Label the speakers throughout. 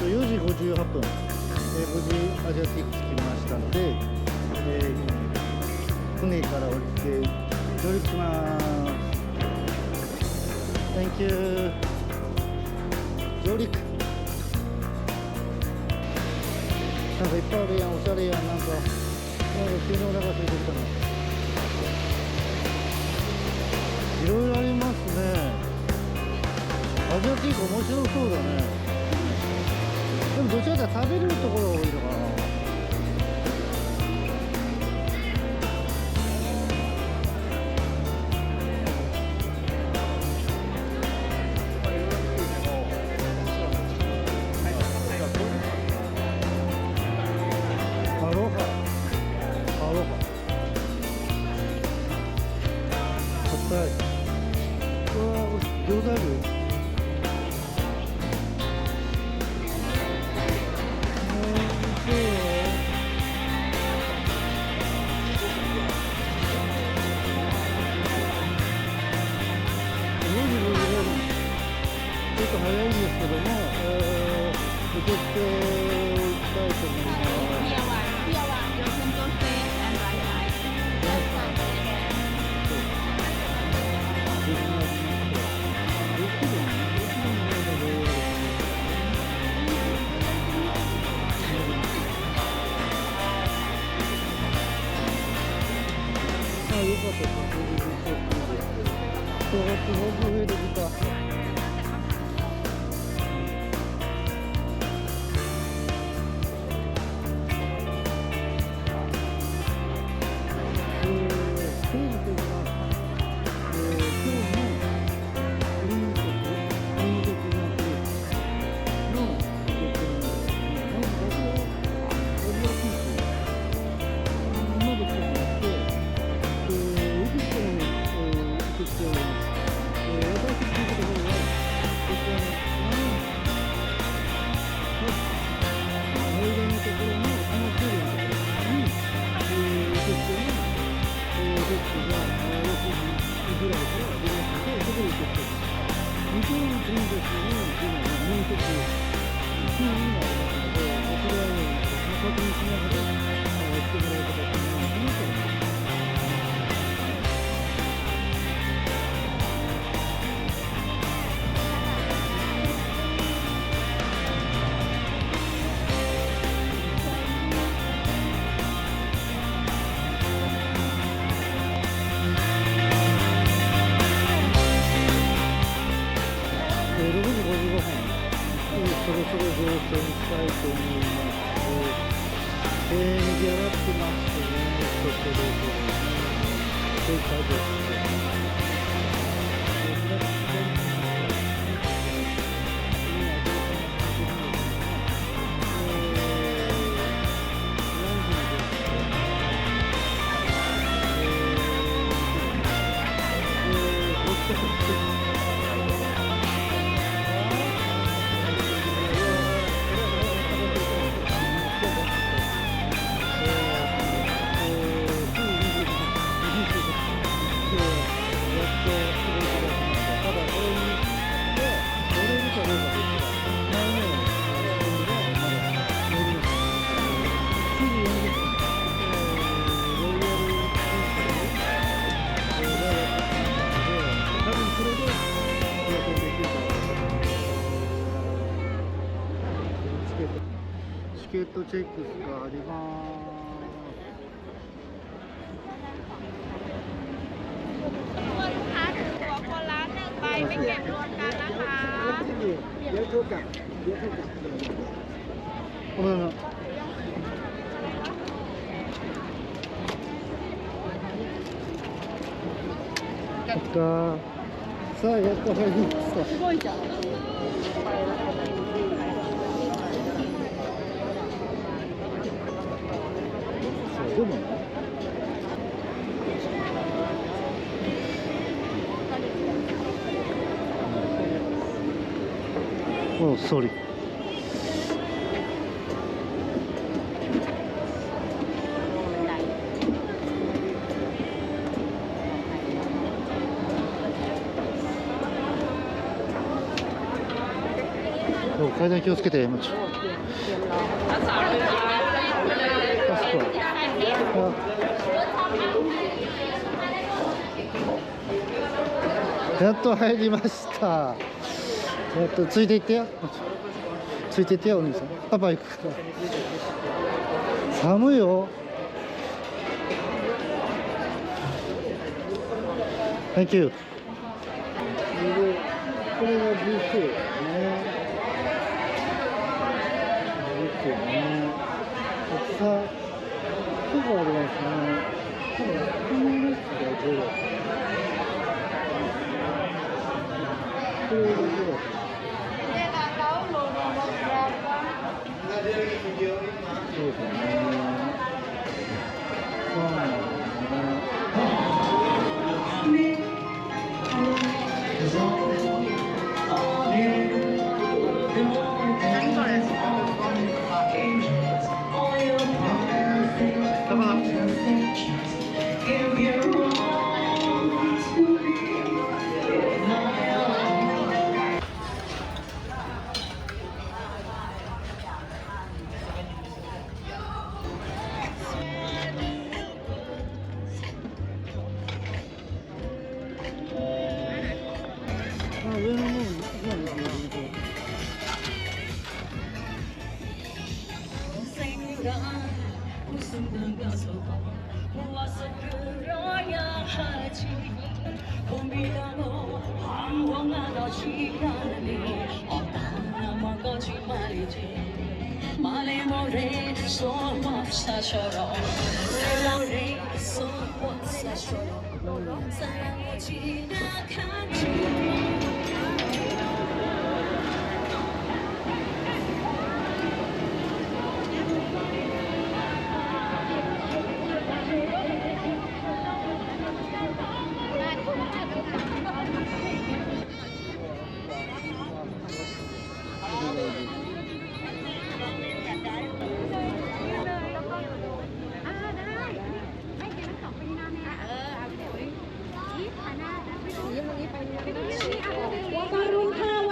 Speaker 1: 4時58分、無事アジアティックス来ましたので、船から降りて上陸します。 Thank you。 上陸。なんかいっぱいあるやん、おしゃれやん。なんか収納流し出てきたの。いろいろありますね。アジアティック面白そうだね。でもどちらかというと食べるところが多いのかな。アロハ。硬い。うわー、餃子ある。ちょっと早いんですけども、受け付けいきたいと思います。あ、よかったです。人がすごく増えてきた。そろそろ乗船したいと思います。賑わってますね、そこで。正解です。チケットチェックがあります。
Speaker 2: ลูกค้าถือตั๋วคนละ1 ใบไม่เก็บรวมกันนะคะ
Speaker 1: เดี๋ยวโทรกลับごめんなさい。さあ、やっと入りました。
Speaker 2: すごいじゃん。
Speaker 1: でもね。Oh, sorry. Oh, 階段気をつけて。やっと入りました。ついていってよ。ついていってよ、お兄さん。パパ行くから。寒いよ。Thank you。これがビュッフェね。ビュッフェね。たくさん服がありますね。このレスがゼロ。これがゼロ。そうですね。そうなんですね。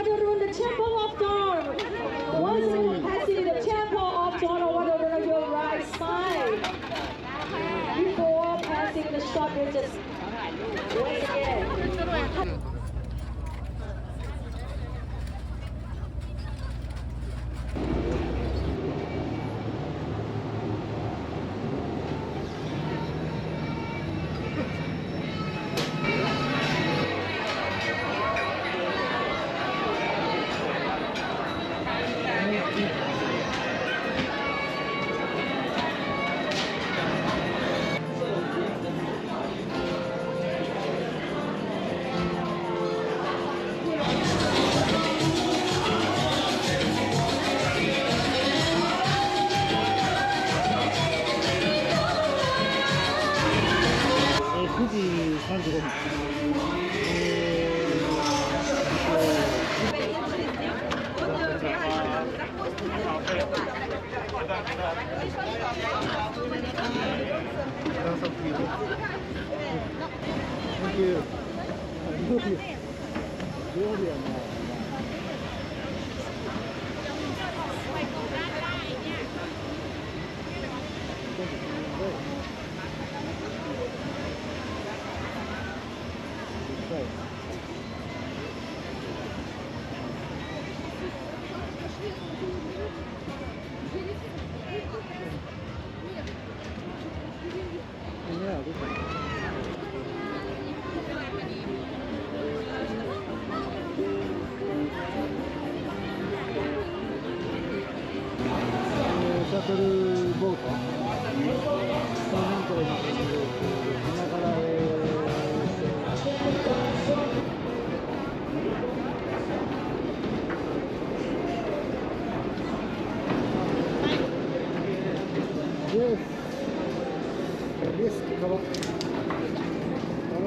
Speaker 3: Wadarun, the Temple of Dawn. Once passing the Temple of Dawn, Wadarun on your right side. Before passing the short bridges. Once again.
Speaker 1: 9時35分。料理やな。シャトルボート、なんか花柄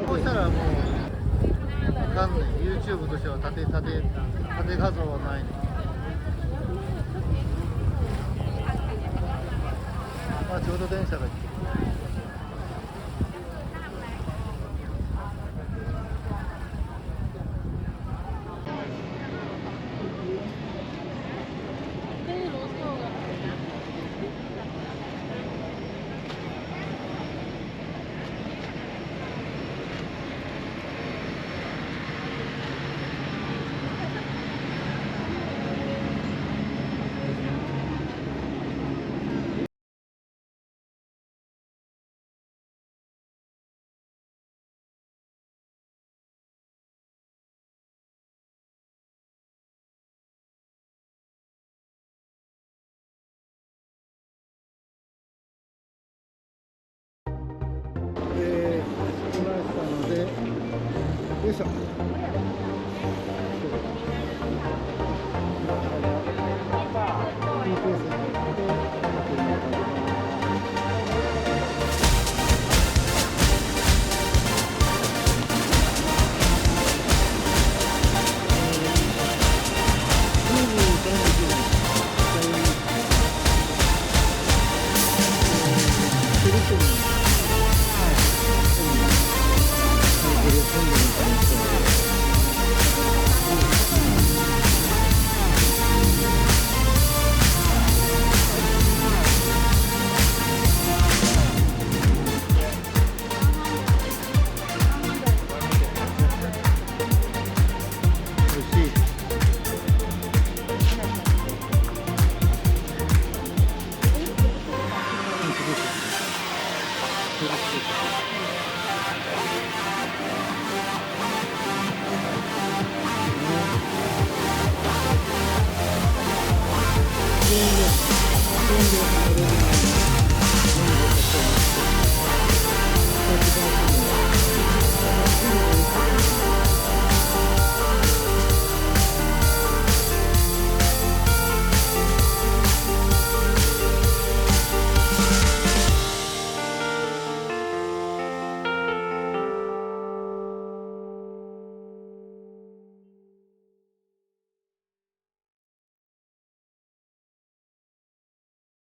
Speaker 1: こうしたらもうわかんない。YouTube としては縦画像はないね。まあちょうど電車が来てる。よいしょ。